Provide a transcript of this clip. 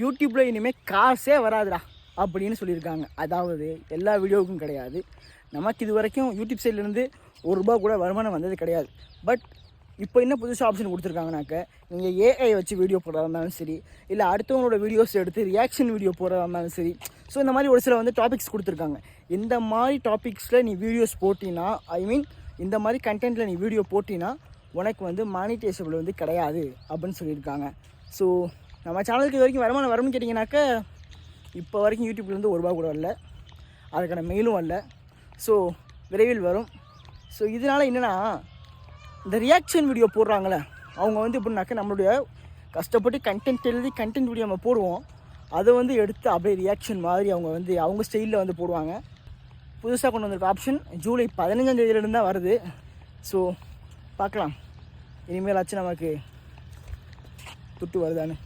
யூடியூப்பில் இனிமேல் காசே வராதுடா அப்படின்னு சொல்லியிருக்காங்க. அதாவது எல்லா வீடியோவுக்கும் கிடையாது. நமக்கு இது வரைக்கும் யூடியூப் சைட்லேருந்து ₹1 கூட வருமானம் வந்தது கிடையாது. பட் இப்போ என்ன புதுசாக ஆப்ஷன் கொடுத்துருக்காங்கனாக்க, நீங்கள் ஏஐ வச்சு வீடியோ போடுறதா இருந்தாலும் சரி, இல்லை அடுத்தவங்களோட வீடியோஸ் எடுத்து ரியாக்ஷன் வீடியோ போடுறதா இருந்தாலும் சரி, ஸோ இந்த மாதிரி ஒரு சில வந்து டாபிக்ஸ் கொடுத்துருக்காங்க. இந்த மாதிரி டாபிக்ஸில் நீ வீடியோஸ் போட்டினா, இந்த மாதிரி கண்டென்ட்டில் நீ வீடியோ போட்டினா உனக்கு வந்து மானிட்டைசபிள் வந்து கிடையாது அப்படின்னு சொல்லியிருக்காங்க. ஸோ நம்ம சேனலுக்கு இது வரைக்கும் வருமானம் வரும்னு கேட்டிங்கனாக்க, இப்போ வரைக்கும் யூடியூப்லேருந்து ₹1 கூட வரல, அதுக்கான மெயிலும் வரல. ஸோ விரைவில் வரும். ஸோ இதனால் என்னென்னா, இந்த ரியாக்ஷன் வீடியோ போடுறாங்களே அவங்க வந்து எப்படின்னாக்க, நம்மளுடைய கஷ்டப்பட்டு கண்டென்ட் எழுதி கண்டென்ட் வீடியோ நம்ம போடுவோம், அதை வந்து எடுத்து அப்படியே ரியாக்ஷன் மாதிரி அவங்க வந்து அவங்க ஸ்டைலில் வந்து போடுவாங்க. புதுசாக கொண்டு வந்திருக்க ஆப்ஷன் ஜூலை 15 தான் வருது. ஸோ பார்க்கலாம் இனிமேலாச்சும் நமக்கு துட்டு வருதான்னு.